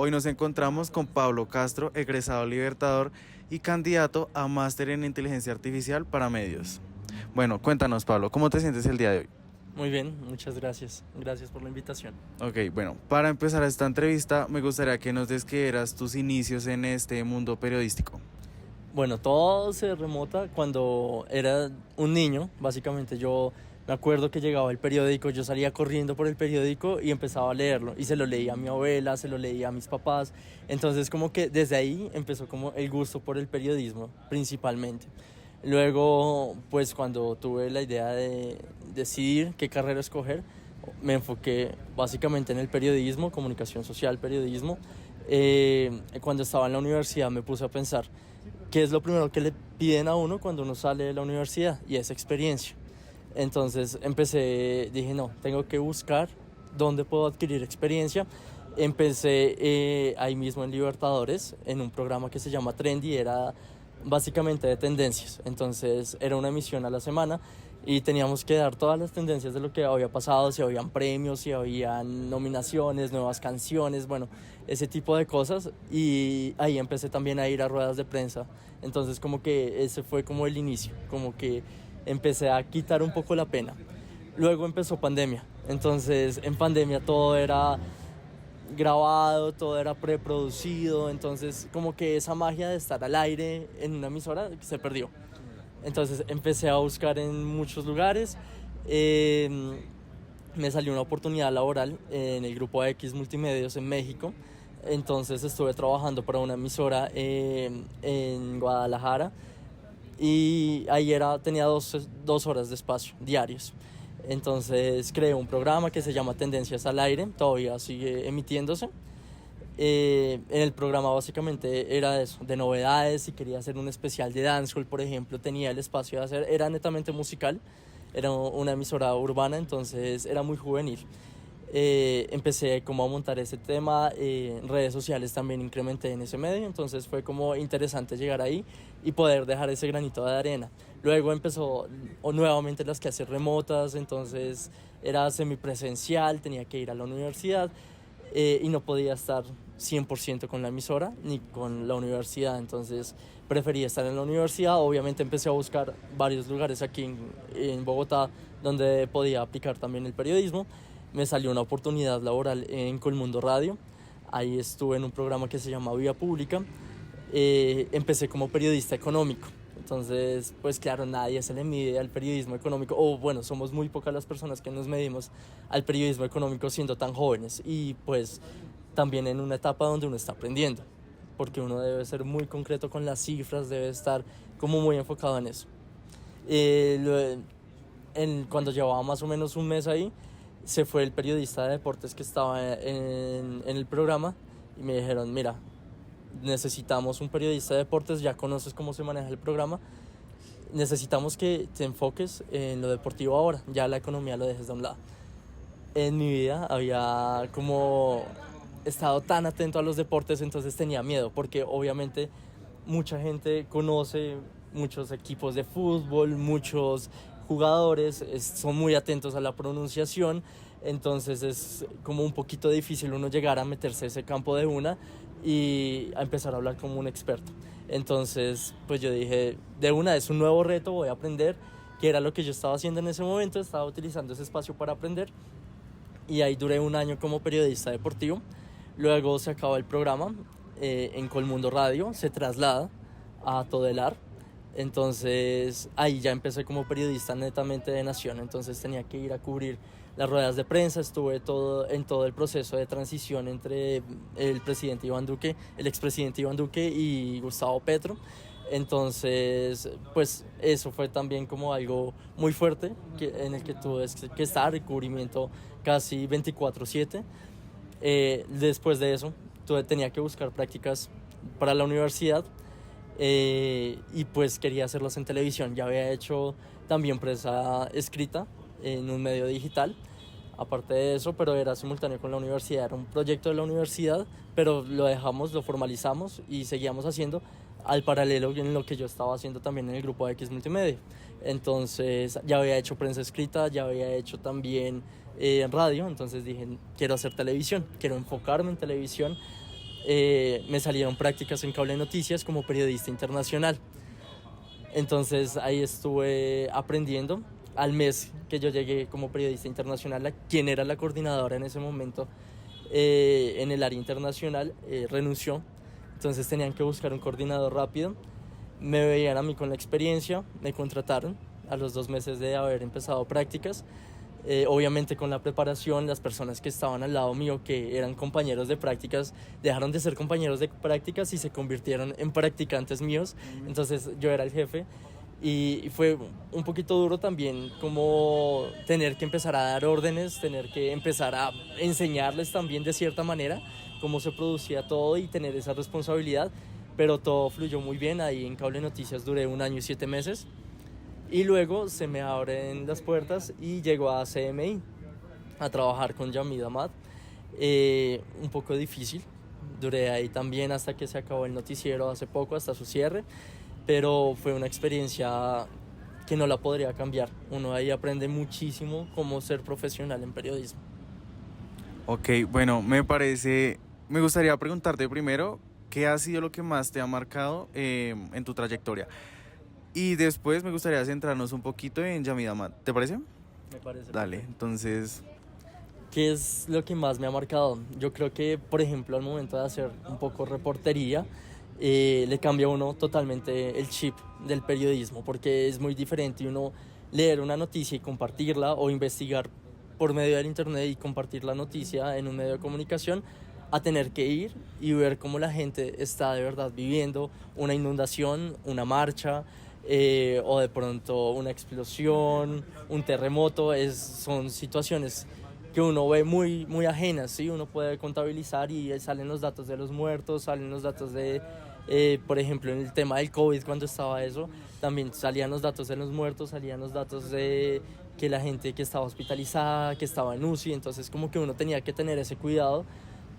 Hoy nos encontramos con Pablo Castro, egresado Libertador y candidato a máster en inteligencia artificial para medios. Bueno, cuéntanos, Pablo, ¿cómo te sientes el día de hoy? Muy bien, muchas gracias. Gracias por la invitación. Ok, bueno, para empezar esta entrevista me gustaría que nos describieras tus inicios en este mundo periodístico. Bueno, todo se remota cuando era un niño. Básicamente yo me acuerdo que llegaba el periódico, yo salía corriendo por el periódico y empezaba a leerlo. Y se lo leía a mi abuela, se lo leía a mis papás. Entonces como que desde ahí empezó como el gusto por el periodismo, principalmente. Luego, pues cuando tuve la idea de decidir qué carrera escoger, me enfoqué básicamente en el periodismo, comunicación social, periodismo. Cuando estaba en la universidad me puse a pensar qué es lo primero que le piden a uno cuando uno sale de la universidad, y es experiencia. Entonces dije no, tengo que buscar dónde puedo adquirir experiencia. Empecé ahí mismo en Libertadores, en un programa que se llama Trendy, era básicamente de tendencias. Entonces era una emisión a la semana y teníamos que dar todas las tendencias de lo que había pasado, si habían premios, si habían nominaciones, nuevas canciones, bueno, ese tipo de cosas. Y ahí empecé también a ir a ruedas de prensa. Entonces como que ese fue como el inicio, como que empecé a quitar un poco la pena. Luego empezó pandemia. Entonces en pandemia todo era grabado, todo era preproducido, entonces como que esa magia de estar al aire en una emisora se perdió. Entonces empecé a buscar en muchos lugares. eh, Me salió una oportunidad laboral en el grupo X Multimedios en México. Entonces estuve trabajando para una emisora en Guadalajara, y ahí tenía dos horas de espacio diarios. Entonces creé un programa que se llama Tendencias al Aire, todavía sigue emitiéndose. En el programa básicamente era eso, de novedades. Si quería hacer un especial de dancehall, por ejemplo, tenía el espacio de hacer, era netamente musical, era una emisora urbana, entonces era muy juvenil. Empecé como a montar ese tema, en redes sociales también incrementé en ese medio, entonces fue como interesante llegar ahí y poder dejar ese granito de arena. Luego empezó nuevamente las clases remotas, entonces era semipresencial, tenía que ir a la universidad, y no podía estar 100% con la emisora ni con la universidad, entonces preferí estar en la universidad. Obviamente empecé a buscar varios lugares aquí en Bogotá donde podía aplicar también el periodismo. Me salió una oportunidad laboral en Colmundo Radio, ahí estuve en un programa que se llama Vía Pública. Empecé como periodista económico. Entonces, pues claro, nadie se le mide al periodismo económico, o bueno, somos muy pocas las personas que nos medimos al periodismo económico siendo tan jóvenes, y pues también en una etapa donde uno está aprendiendo, porque uno debe ser muy concreto con las cifras, debe estar como muy enfocado en eso. Cuando llevaba más o menos un mes ahí, se fue el periodista de deportes que estaba en el programa, y me dijeron, mira, necesitamos un periodista de deportes, ya conoces cómo se maneja el programa, necesitamos que te enfoques en lo deportivo ahora, ya la economía lo dejes de un lado. En mi vida había como estado tan atento a los deportes, entonces tenía miedo, porque obviamente mucha gente conoce muchos equipos de fútbol, muchos jugadores, son muy atentos a la pronunciación, entonces es como un poquito difícil uno llegar a meterse a ese campo de una y a empezar a hablar como un experto. Entonces pues yo dije, de una, es un nuevo reto, voy a aprender, que era lo que yo estaba haciendo en ese momento, estaba utilizando ese espacio para aprender, y ahí duré un año como periodista deportivo. Luego se acaba el programa, en Colmundo Radio se traslada a Todelar. Entonces ahí ya empecé como periodista netamente de Nación, entonces tenía que ir a cubrir las ruedas de prensa. Estuve en todo el proceso de transición entre el presidente Iván Duque, el expresidente Iván Duque y Gustavo Petro. Entonces pues eso fue también como algo muy fuerte, en el que tuve que estar en cubrimiento casi 24/7. Después de eso tenía que buscar prácticas para la universidad, y pues quería hacerlas en televisión. Ya había hecho también prensa escrita en un medio digital, aparte de eso, pero era simultáneo con la universidad, era un proyecto de la universidad, pero lo dejamos, lo formalizamos y seguíamos haciendo al paralelo en lo que yo estaba haciendo también en el grupo X Multimedia. Entonces ya había hecho prensa escrita, ya había hecho también radio, entonces dije, quiero hacer televisión, quiero enfocarme en televisión. me salieron prácticas en Cable Noticias como periodista internacional. Entonces ahí estuve aprendiendo. Al mes que yo llegué como periodista internacional, quien era la coordinadora en ese momento en el área internacional renunció. Entonces tenían que buscar un coordinador rápido. Me veían a mí con la experiencia, me contrataron a los 2 meses de haber empezado prácticas. Obviamente con la preparación, las personas que estaban al lado mío, que eran compañeros de prácticas, dejaron de ser compañeros de prácticas y se convirtieron en practicantes míos. Entonces yo era el jefe y fue un poquito duro también como tener que empezar a dar órdenes, tener que empezar a enseñarles también de cierta manera cómo se producía todo y tener esa responsabilidad, pero todo fluyó muy bien. Ahí en Cable Noticias duré 1 año y 7 meses. Y luego se me abren las puertas y llego a CMI a trabajar con Yamid Amad. Un poco difícil, duré ahí también hasta que se acabó el noticiero hace poco, hasta su cierre, pero fue una experiencia que no la podría cambiar. Uno ahí aprende muchísimo cómo ser profesional en periodismo. Ok, bueno, me gustaría preguntarte primero, ¿qué ha sido lo que más te ha marcado en tu trayectoria? Y después me gustaría centrarnos un poquito en Yamid Amad, ¿te parece? Me parece Dale, perfecto. entonces, ¿Qué es lo que más me ha marcado? Yo creo que, por ejemplo, al momento de hacer un poco reportería, le cambia a uno totalmente el chip del periodismo, porque es muy diferente uno leer una noticia y compartirla, o investigar por medio del internet y compartir la noticia en un medio de comunicación, a tener que ir y ver cómo la gente está de verdad viviendo una inundación, una marcha, o de pronto una explosión, un terremoto. Son situaciones que uno ve muy, muy ajenas, ¿sí? Uno puede contabilizar y salen los datos de los muertos, salen los datos de, por ejemplo, en el tema del COVID, cuando estaba eso, también salían los datos de los muertos, salían los datos de que la gente que estaba hospitalizada, que estaba en UCI. Entonces como que uno tenía que tener ese cuidado,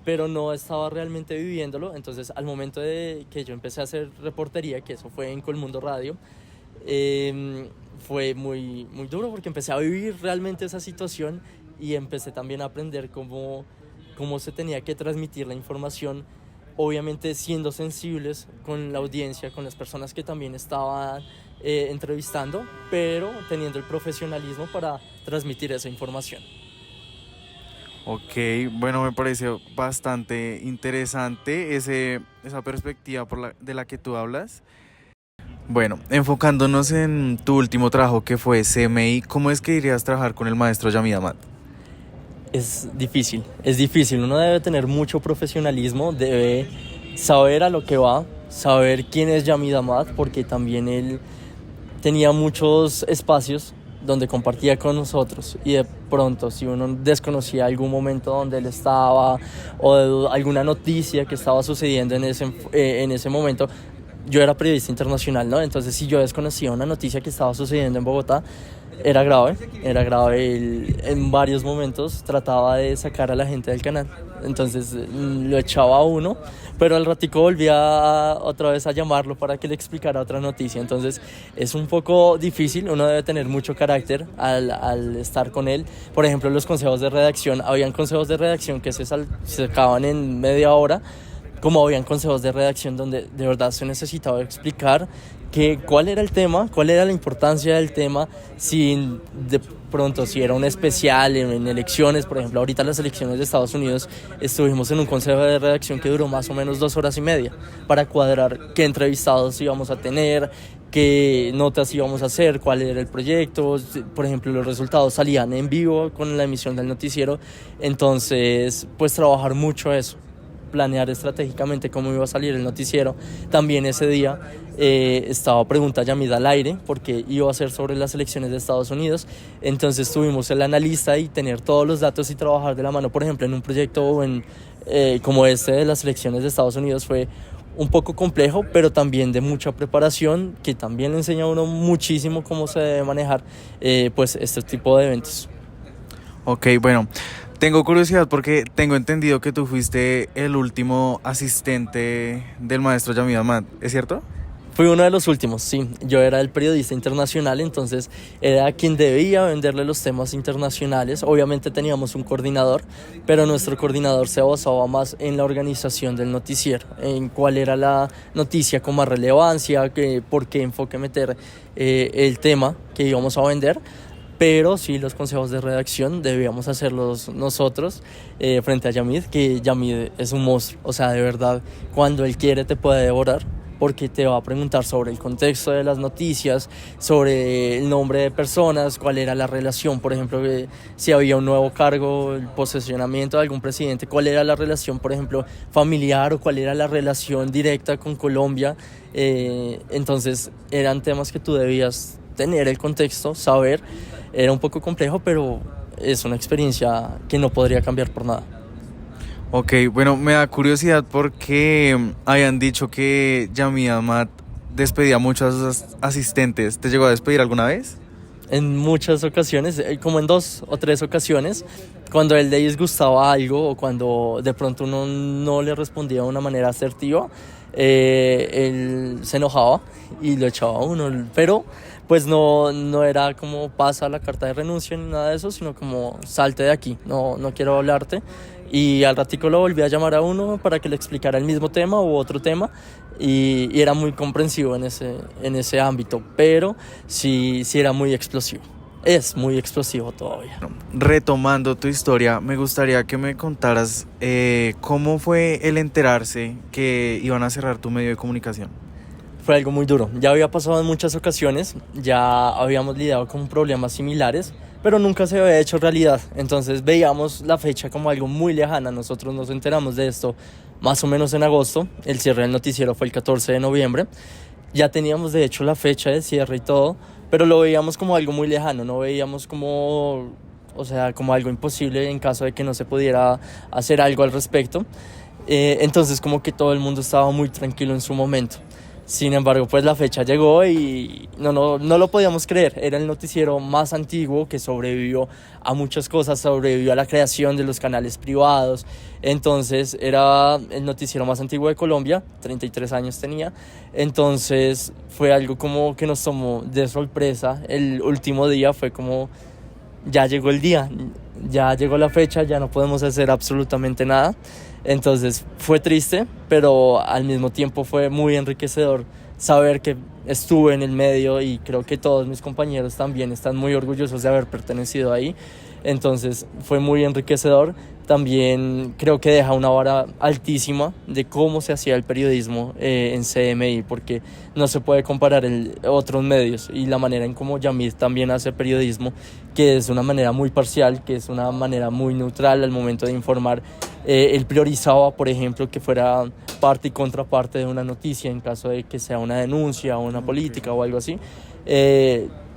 pero no estaba realmente viviéndolo. Entonces al momento de que yo empecé a hacer reportería, que eso fue en Colmundo Radio, fue muy, muy duro, porque empecé a vivir realmente esa situación y empecé también a aprender cómo se tenía que transmitir la información, obviamente siendo sensibles con la audiencia, con las personas que también estaban entrevistando, pero teniendo el profesionalismo para transmitir esa información. ok, bueno, me pareció bastante interesante esa perspectiva de la que tú hablas. Bueno, enfocándonos en tu último trabajo que fue CMI, ¿cómo es que irías a trabajar con el maestro Yamid Amad? Es difícil, uno debe tener mucho profesionalismo, debe saber a lo que va, saber quién es Yamid Amad, porque también él tenía muchos espacios donde compartía con nosotros, y de pronto si uno desconocía algún momento donde él estaba, o alguna noticia que estaba sucediendo en ese momento. Yo era periodista internacional, ¿no? Entonces si yo desconocía una noticia que estaba sucediendo en Bogotá, era grave, era grave. Él, en varios momentos trataba de sacar a la gente del canal, entonces lo echaba a uno, pero al ratico volvía otra vez a llamarlo para que le explicara otra noticia. Entonces es un poco difícil, uno debe tener mucho carácter al estar con él. Por ejemplo, los consejos de redacción, habían consejos de redacción que se sacaban en media hora, como habían consejos de redacción donde de verdad se necesitaba explicar cuál era el tema, cuál era la importancia del tema, si de pronto si era un especial en elecciones. Por ejemplo, ahorita las elecciones de Estados Unidos, estuvimos en un consejo de redacción que duró más o menos 2 horas y media para cuadrar qué entrevistados íbamos a tener, qué notas íbamos a hacer, cuál era el proyecto. Por ejemplo, los resultados salían en vivo con la emisión del noticiero. Entonces, pues trabajar mucho eso, planear estratégicamente cómo iba a salir el noticiero. También ese día estaba Pregunta Yamid al aire, porque iba a ser sobre las elecciones de Estados Unidos. Entonces tuvimos el analista y tener todos los datos y trabajar de la mano. Por ejemplo, en un proyecto como este de las elecciones de Estados Unidos fue un poco complejo, pero también de mucha preparación, que también le enseña a uno muchísimo cómo se debe manejar pues este tipo de eventos. Ok, bueno, tengo curiosidad porque tengo entendido que tú fuiste el último asistente del maestro Yamid Amad, ¿es cierto? Fui uno de los últimos, sí. Yo era el periodista internacional, entonces era quien debía venderle los temas internacionales. Obviamente teníamos un coordinador, pero nuestro coordinador se basaba más en la organización del noticiero, en cuál era la noticia con más relevancia, por qué enfoque meter el tema que íbamos a vender. Pero sí, los consejos de redacción debíamos hacerlos nosotros frente a Yamid, que Yamid es un monstruo. O sea, de verdad, cuando él quiere te puede devorar, porque te va a preguntar sobre el contexto de las noticias, sobre el nombre de personas, cuál era la relación, por ejemplo, si había un nuevo cargo, el posesionamiento de algún presidente, cuál era la relación, por ejemplo, familiar, o cuál era la relación directa con Colombia. Entonces eran temas que tú debías tener el contexto, saber. Era un poco complejo, pero es una experiencia que no podría cambiar por nada. Ok, bueno, me da curiosidad porque habían dicho que Yamid Amat despedía mucho a sus asistentes. ¿Te llegó a despedir alguna vez? En muchas ocasiones, como en 2 o 3 ocasiones, cuando él le disgustaba algo o cuando de pronto uno no le respondía de una manera asertiva, él se enojaba y lo echaba a uno, pero pues no era como pasa la carta de renuncia ni nada de eso, sino como salte de aquí, no quiero hablarte. Y al ratico lo volví a llamar a uno para que le explicara el mismo tema u otro tema, y era muy comprensivo en ese ámbito, pero sí era muy explosivo. Es muy explosivo todavía. Retomando tu historia, me gustaría que me contaras cómo fue el enterarse que iban a cerrar tu medio de comunicación. Fue algo muy duro. Ya había pasado en muchas ocasiones, ya habíamos lidiado con problemas similares, pero nunca se había hecho realidad. Entonces veíamos la fecha como algo muy lejana. Nosotros nos enteramos de esto más o menos en agosto. El cierre del noticiero fue el 14 de noviembre. Ya teníamos de hecho la fecha de cierre y todo, pero lo veíamos como algo muy lejano. No veíamos como, o sea, como algo imposible en caso de que no se pudiera hacer algo al respecto. Entonces como que todo el mundo estaba muy tranquilo en su momento. Sin embargo, pues la fecha llegó y no lo podíamos creer. Era el noticiero más antiguo que sobrevivió a muchas cosas, sobrevivió a la creación de los canales privados. Entonces era el noticiero más antiguo de Colombia, 33 años tenía. Entonces fue algo como que nos tomó de sorpresa. El último día fue como, ya llegó el día, ya llegó la fecha, ya no podemos hacer absolutamente nada. Entonces fue triste, pero al mismo tiempo fue muy enriquecedor saber que estuve en el medio, y creo que todos mis compañeros también están muy orgullosos de haber pertenecido ahí. Entonces fue muy enriquecedor. También creo que deja una vara altísima de cómo se hacía el periodismo en CMI, porque no se puede comparar otros medios, y la manera en cómo Yamid también hace periodismo, que es una manera muy parcial, que es una manera muy neutral al momento de informar. Él priorizaba, por ejemplo, que fuera parte y contraparte de una noticia en caso de que sea una denuncia o una política o algo así.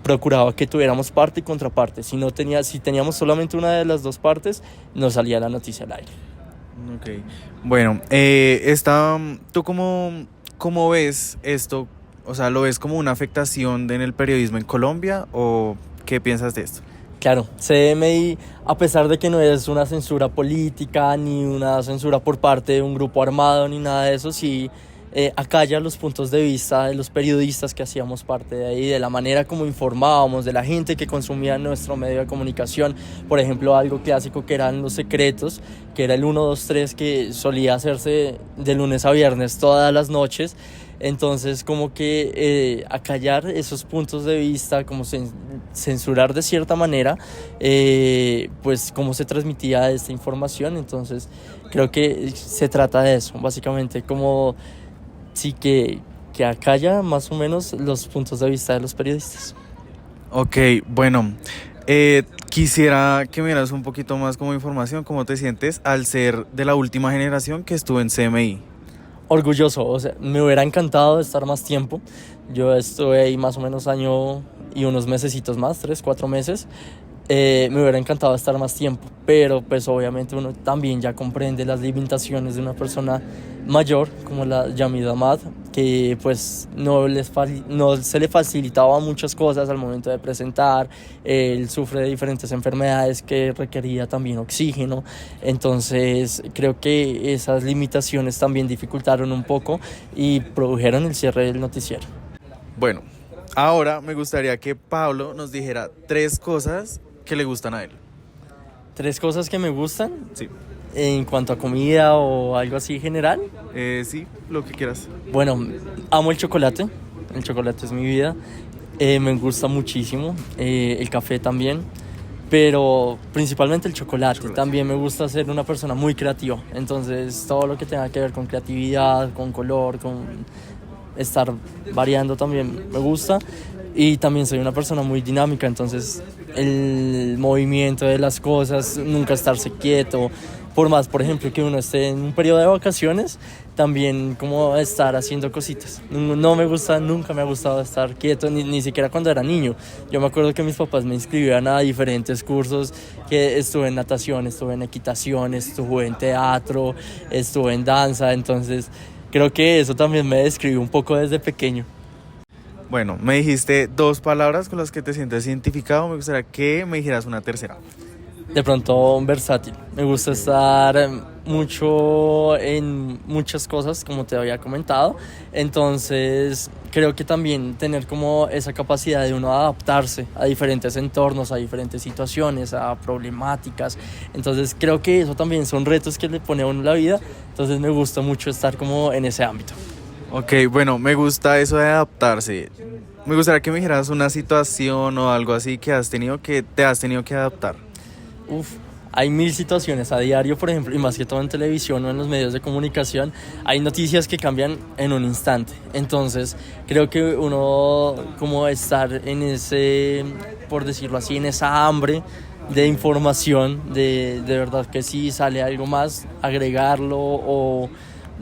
Procuraba que tuviéramos parte y contraparte. Si teníamos solamente una de las dos partes, no salía la noticia al aire. Ok. Bueno, ¿tú cómo ves esto? O sea, ¿lo ves como una afectación en el periodismo en Colombia o qué piensas de esto? Claro, CMI, a pesar de que no es una censura política ni una censura por parte de un grupo armado ni nada de eso, sí acalla los puntos de vista de los periodistas que hacíamos parte de ahí, de la manera como informábamos, de la gente que consumía nuestro medio de comunicación. Por ejemplo, algo clásico que eran los secretos, que era el 1, 2, 3, que solía hacerse de lunes a viernes todas las noches. Entonces como que acallar esos puntos de vista, como censurar de cierta manera pues cómo se transmitía esta información. Entonces creo que se trata de eso, básicamente, como sí que acalla más o menos los puntos de vista de los periodistas. Ok, bueno, quisiera que me dieras un poquito más como información, cómo te sientes al ser de la última generación que estuvo en CMI. Orgulloso, o sea, me hubiera encantado estar más tiempo. Yo estuve ahí más o menos año y unos mesecitos más, 3, 4 meses. Me hubiera encantado estar más tiempo, pero pues obviamente uno también ya comprende las limitaciones de una persona mayor como la Yamid Ahmad, que pues no se le facilitaba muchas cosas al momento de presentar. Él sufre de diferentes enfermedades que requería también oxígeno, entonces creo que esas limitaciones también dificultaron un poco y produjeron el cierre del noticiero. Bueno, ahora me gustaría que Pablo nos dijera 3 cosas que le gustan a él. 3 cosas que me gustan Sí. en cuanto a comida o algo así general. Sí, lo que quieras. Bueno, amo el chocolate es mi vida, me gusta muchísimo, el café también, pero principalmente el chocolate. También me gusta ser una persona muy creativa, entonces todo lo que tenga que ver con creatividad, con color, con estar variando también me gusta. Y también soy una persona muy dinámica, entonces el movimiento de las cosas, nunca estarse quieto, por más, por ejemplo, que uno esté en un periodo de vacaciones, también como estar haciendo cositas. No me gusta, nunca me ha gustado estar quieto, ni siquiera cuando era niño. Yo me acuerdo que mis papás me inscribían a diferentes cursos, que estuve en natación, estuve en equitación, estuve en teatro, estuve en danza, entonces creo que eso también me describe un poco desde pequeño. Bueno, me dijiste 2 palabras con las que te sientes identificado. Me gustaría que me dijeras una tercera. De pronto versátil. Me gusta estar mucho en muchas cosas, como te había comentado. Entonces, creo que también tener como esa capacidad de uno adaptarse a diferentes entornos, a diferentes situaciones, a problemáticas. Entonces, creo que eso también son retos que le pone a uno la vida. Entonces, me gusta mucho estar como en ese ámbito. Ok, bueno, me gusta eso de adaptarse. Me gustaría que me dijeras una situación o algo así que te has tenido que adaptar. Hay mil situaciones a diario, por ejemplo, y más que todo en televisión o en los medios de comunicación, hay noticias que cambian en un instante. Entonces, creo que uno como estar en ese, por decirlo así, en esa hambre de información, de verdad que si sale algo más, agregarlo o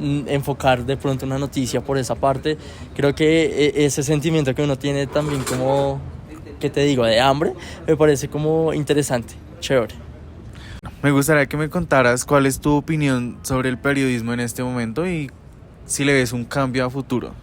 enfocar de pronto una noticia por esa parte. Creo que ese sentimiento que uno tiene también como, ¿qué te digo?, de hambre, me parece como interesante, chévere. Me gustaría que me contaras cuál es tu opinión sobre el periodismo en este momento y si le ves un cambio a futuro.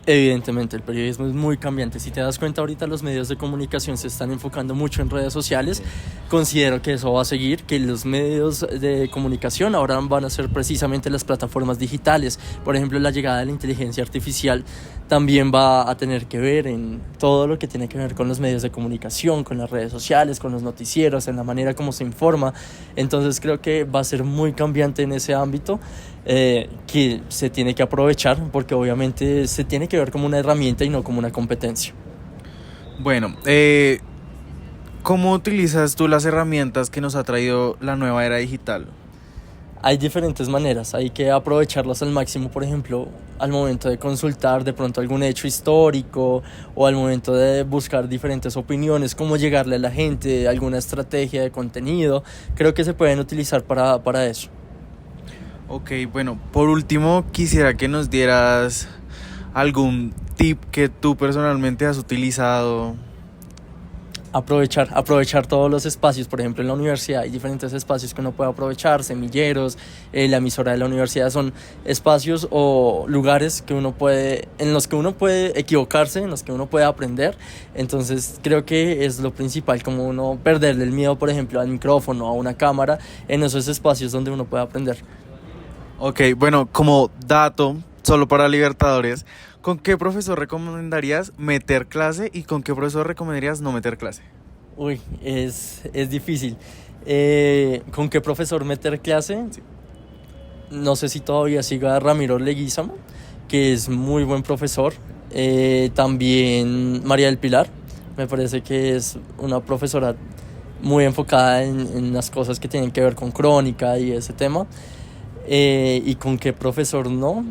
Evidentemente, el periodismo es muy cambiante. Si te das cuenta, ahorita los medios de comunicación se están enfocando mucho en redes sociales. Considero que eso va a seguir, que los medios de comunicación ahora van a ser precisamente las plataformas digitales. Por ejemplo, la llegada de la inteligencia artificial también va a tener que ver en todo lo que tiene que ver con los medios de comunicación, con las redes sociales, con los noticieros, en la manera como se informa. Entonces creo que va a ser muy cambiante en ese ámbito. Que se tiene que aprovechar porque obviamente se tiene que ver como una herramienta y no como una competencia. Bueno, ¿cómo utilizas tú las herramientas que nos ha traído la nueva era digital? Hay diferentes maneras, hay que aprovecharlas al máximo, por ejemplo, al momento de consultar de pronto algún hecho histórico o al momento de buscar diferentes opiniones, cómo llegarle a la gente, alguna estrategia de contenido. Creo que se pueden utilizar para eso. Ok, bueno, por último quisiera que nos dieras algún tip que tú personalmente has utilizado. Aprovechar todos los espacios. Por ejemplo, en la universidad hay diferentes espacios que uno puede aprovechar, semilleros, la emisora de la universidad, son espacios o lugares que en los que uno puede equivocarse, en los que uno puede aprender. Entonces creo que es lo principal, como uno perderle el miedo, por ejemplo, al micrófono, a una cámara, en esos espacios donde uno puede aprender. Ok, bueno, como dato, solo para Libertadores, ¿con qué profesor recomendarías meter clase y con qué profesor recomendarías no meter clase? Es difícil. ¿Con qué profesor meter clase? Sí. No sé si todavía siga Ramiro Leguízamo, que es muy buen profesor. También María del Pilar, me parece que es una profesora muy enfocada en las cosas que tienen que ver con crónica y ese tema. ¿Y con qué profesor no?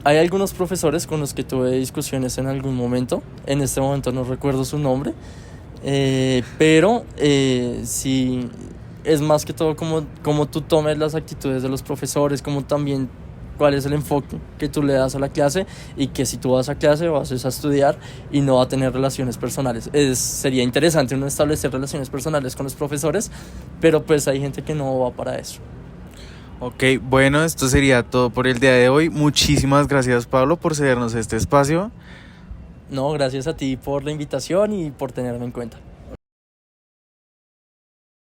Hay algunos profesores con los que tuve discusiones en algún momento. En este momento no recuerdo su nombre. Pero sí, es más que todo como tú tomes las actitudes de los profesores, como también cuál es el enfoque que tú le das a la clase y que si tú vas a clase vas a estudiar y no a tener relaciones personales. Sería interesante uno establecer relaciones personales con los profesores, pero pues hay gente que no va para eso. Ok, bueno, esto sería todo por el día de hoy. Muchísimas gracias, Pablo, por cedernos este espacio. No, gracias a ti por la invitación y por tenerme en cuenta.